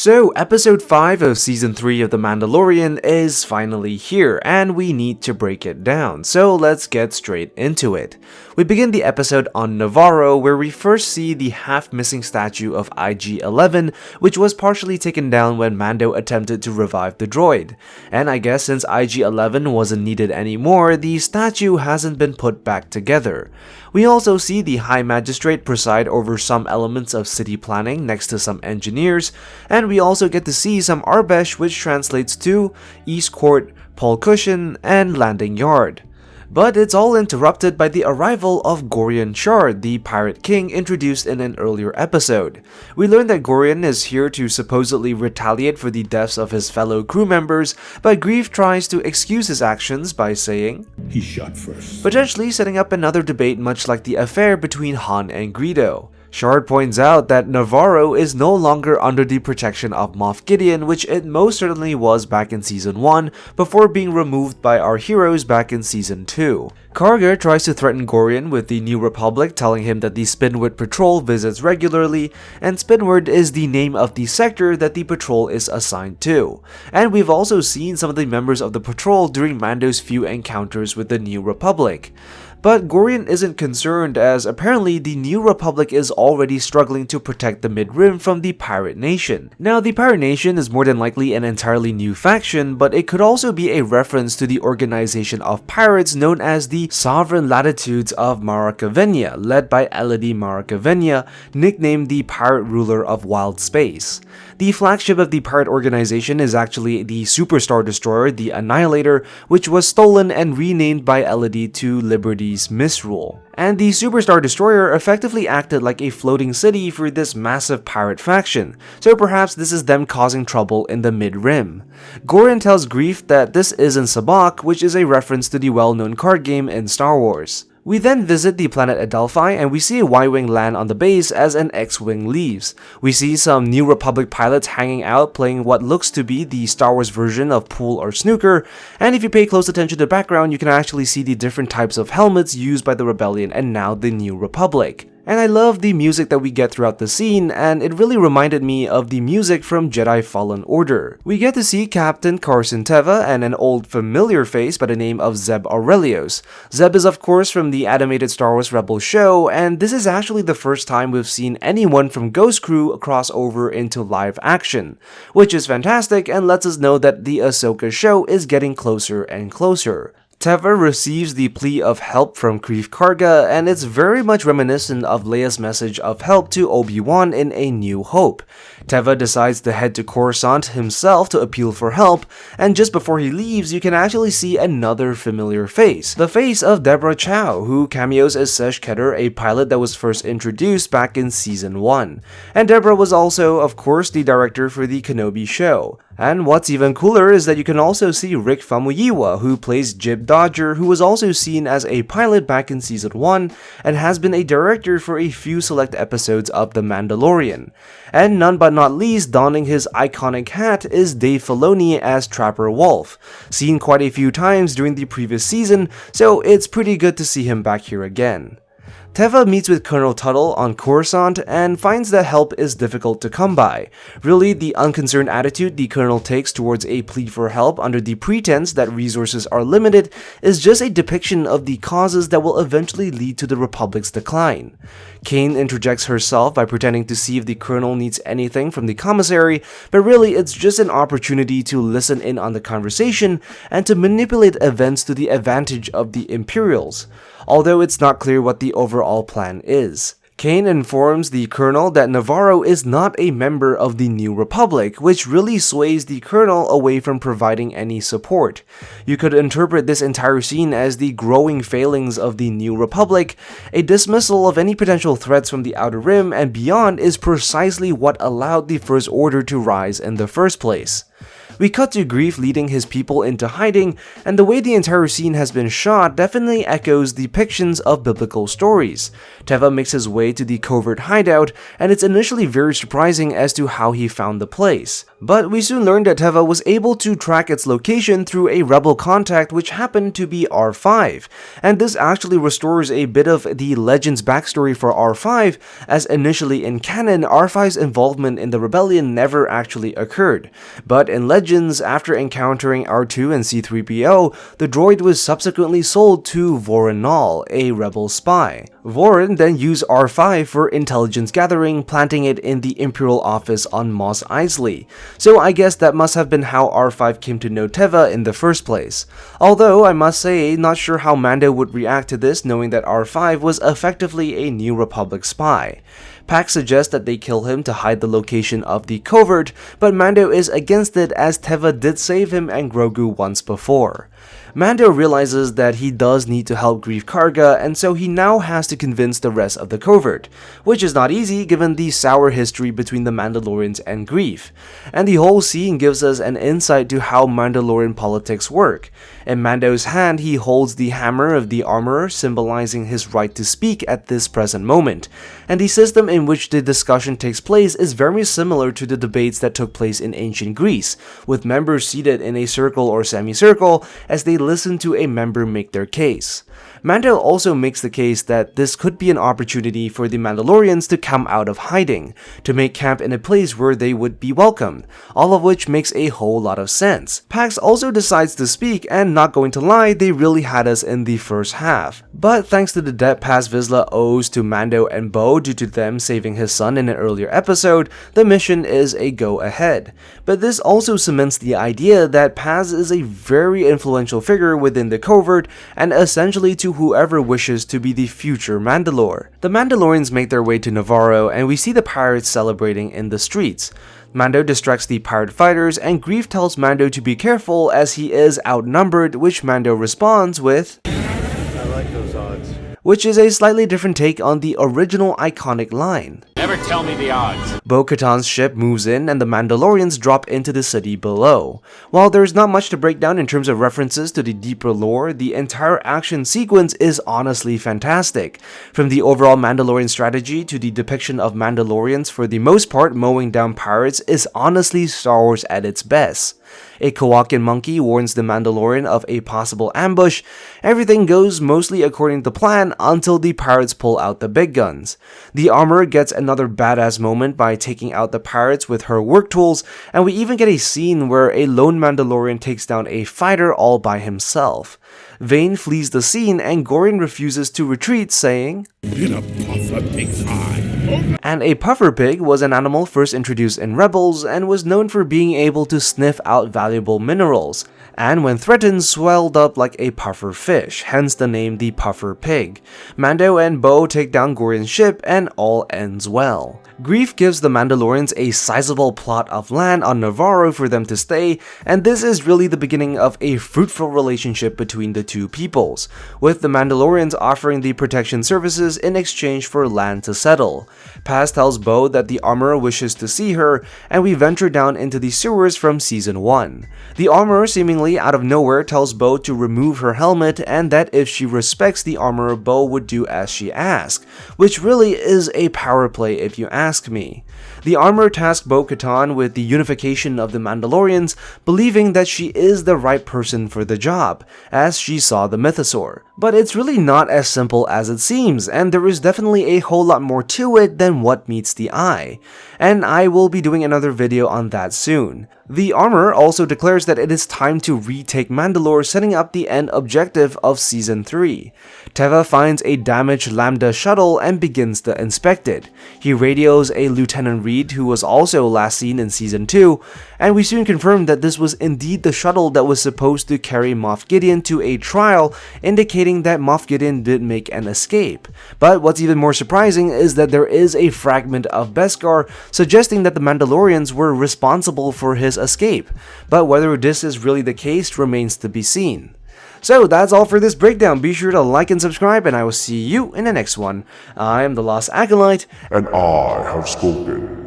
So, episode 5 of season 3 of The Mandalorian is finally here, and we need to break it down, so let's get straight into it. We begin the episode on Navarro, where we first see the half-missing statue of IG-11, which was partially taken down when Mando attempted to revive the droid. And I guess since IG-11 wasn't needed anymore, the statue hasn't been put back together. We also see the High Magistrate preside over some elements of city planning next to some engineers, and we also get to see some aurebesh, which translates to East Court, Pole Cushion, and Landing Yard. But it's all interrupted by the arrival of Gorian Shard, the Pirate King introduced in an earlier episode. We learn that Gorian is here to supposedly retaliate for the deaths of his fellow crew members, but Greef tries to excuse his actions by saying, "He shot first," potentially setting up another debate much like the affair between Han and Greedo. Shard points out that Navarro is no longer under the protection of Moff Gideon, which it most certainly was back in season 1, before being removed by our heroes back in season 2. Karga tries to threaten Gorian with the New Republic, telling him that the Spinward Patrol visits regularly, and Spinward is the name of the sector that the patrol is assigned to. And we've also seen some of the members of the patrol during Mando's few encounters with the New Republic. But Gorian isn't concerned, as apparently the New Republic is already struggling to protect the Mid-Rim from the Pirate Nation. Now, the Pirate Nation is more than likely an entirely new faction, but it could also be a reference to the organization of pirates known as the Sovereign Latitudes of Maracavanya, led by Eleodie Maracavanya, nicknamed the Pirate Ruler of Wild Space. The flagship of the pirate organization is actually the Superstar Destroyer, the Annihilator, which was stolen and renamed by Eleodie to Liberty's Misrule. And the Superstar Destroyer effectively acted like a floating city for this massive pirate faction, so perhaps this is them causing trouble in the Mid-Rim. Gorian tells Greef that this isn't Sabaac, which is a reference to the well-known card game in Star Wars. We then visit the planet Adelphi, and we see a Y-Wing land on the base as an X-Wing leaves. We see some New Republic pilots hanging out playing what looks to be the Star Wars version of pool or snooker, and if you pay close attention to the background, you can actually see the different types of helmets used by the Rebellion and now the New Republic. And I love the music that we get throughout the scene, and it really reminded me of the music from Jedi Fallen Order. We get to see Captain Carson Teva and an old familiar face by the name of Zeb Aurelios. Zeb is of course from the animated Star Wars Rebels show, and this is actually the first time we've seen anyone from Ghost Crew cross over into live action, which is fantastic and lets us know that the Ahsoka show is getting closer and closer. Teva receives the plea of help from Greef Karga, and it's very much reminiscent of Leia's message of help to Obi-Wan in A New Hope. Teva decides to head to Coruscant himself to appeal for help, and just before he leaves, you can actually see another familiar face. The face of Deborah Chow, who cameos as Sesh Keter, a pilot that was first introduced back in season 1. And Deborah was also, of course, the director for the Kenobi show. And what's even cooler is that you can also see Rick Famuyiwa, who plays Jib Dodger, who was also seen as a pilot back in season 1 and has been a director for a few select episodes of The Mandalorian. And none but not least, donning his iconic hat is Dave Filoni as Trapper Wolf, seen quite a few times during the previous season, so it's pretty good to see him back here again. Teva meets with Colonel Tuttle on Coruscant and finds that help is difficult to come by. Really, the unconcerned attitude the Colonel takes towards a plea for help under the pretense that resources are limited is just a depiction of the causes that will eventually lead to the Republic's decline. Kane interjects herself by pretending to see if the Colonel needs anything from the commissary, but really it's just an opportunity to listen in on the conversation and to manipulate events to the advantage of the Imperials, although it's not clear what the overall plan is. Kane informs the Colonel that Navarro is not a member of the New Republic, which really sways the Colonel away from providing any support. You could interpret this entire scene as the growing failings of the New Republic. A dismissal of any potential threats from the Outer Rim and beyond is precisely what allowed the First Order to rise in the first place. We cut to Greef leading his people into hiding, and the way the entire scene has been shot definitely echoes depictions of biblical stories. Teva makes his way to the covert hideout, and it's initially very surprising as to how he found the place. But we soon learned that Teva was able to track its location through a rebel contact which happened to be R5, and this actually restores a bit of the Legends backstory for R5, as initially in canon, R5's involvement in the rebellion never actually occurred. But in Legends, after encountering R2 and C-3PO, the droid was subsequently sold to Voronal, a rebel spy. Voron then used R5 for intelligence gathering, planting it in the Imperial office on Mos Eisley. So I guess that must have been how R5 came to know Teva in the first place. Although I must say, not sure how Mando would react to this, knowing that R5 was effectively a New Republic spy. Pax suggests that they kill him to hide the location of the covert, but Mando is against it as Teva did save him and Grogu once before. Mando realizes that he does need to help Greef Karga, and so he now has to convince the rest of the covert, which is not easy given the sour history between the Mandalorians and Greef. And the whole scene gives us an insight to how Mandalorian politics work. In Mando's hand, he holds the hammer of the armorer, symbolizing his right to speak at this present moment, and the system in which the discussion takes place is very similar to the debates that took place in ancient Greece, with members seated in a circle or semicircle as they listen to a member make their case. Mando also makes the case that this could be an opportunity for the Mandalorians to come out of hiding, to make camp in a place where they would be welcomed, all of which makes a whole lot of sense. Pax also decides to speak, and not going to lie, they really had us in the first half. But thanks to the debt Paz Vizsla owes to Mando and Bo due to them saving his son in an earlier episode, the mission is a go-ahead. But this also cements the idea that Paz is a very influential figure within the covert, and essentially to whoever wishes to be the future Mandalore. The Mandalorians make their way to Navarro, and we see the pirates celebrating in the streets. Mando distracts the pirate fighters, and Greef tells Mando to be careful as he is outnumbered, which Mando responds with, I like those odds. which is a slightly different take on the original iconic line. Never tell me the odds. Bo-Katan's ship moves in and the Mandalorians drop into the city below. While there's not much to break down in terms of references to the deeper lore, the entire action sequence is honestly fantastic. From the overall Mandalorian strategy to the depiction of Mandalorians for the most part mowing down pirates is honestly Star Wars at its best. A Kowakian monkey warns the Mandalorian of a possible ambush. Everything goes mostly according to plan until the pirates pull out the big guns. The armorer gets another badass moment by taking out the pirates with her work tools, and we even get a scene where a lone Mandalorian takes down a fighter all by himself. Vane flees the scene and Gorian refuses to retreat, saying, In a puffer pig's eye. And a puffer pig was an animal first introduced in Rebels and was known for being able to sniff out valuable minerals, and when threatened swelled up like a puffer fish, hence the name the puffer pig. Mando and Bo take down Gorian's ship and all ends well. Greef gives the Mandalorians a sizable plot of land on Navarro for them to stay, and this is really the beginning of a fruitful relationship between the two peoples, with the Mandalorians offering the protection services in exchange for land to settle. Paz tells Bo that the armorer wishes to see her, and we venture down into the sewers from season 1. The armorer seemingly out of nowhere tells Bo to remove her helmet, and that if she respects the armorer, Bo would do as she asks, which really is a power play if you ask me. The armorer tasked Bo-Katan with the unification of the Mandalorians, believing that she is the right person for the job, as she saw the mythosaur. But it's really not as simple as it seems, and there is definitely a whole lot more to it than what meets the eye. And I will be doing another video on that soon. The armorer also declares that it is time to retake Mandalore, setting up the end objective of Season 3. Teva finds a damaged Lambda shuttle and begins to inspect it. He radios a Lieutenant Reed, who was also last seen in Season 2, and we soon confirm that this was indeed the shuttle that was supposed to carry Moff Gideon to a trial, indicating that Moff Gideon did make an escape. But what's even more surprising is that there is a fragment of Beskar, suggesting that the Mandalorians were responsible for his escape, but whether this is really the case remains to be seen. So that's all for this breakdown. Be sure to like and subscribe, and I will see you in the next one. I am the Lost Acolyte, And I have spoken.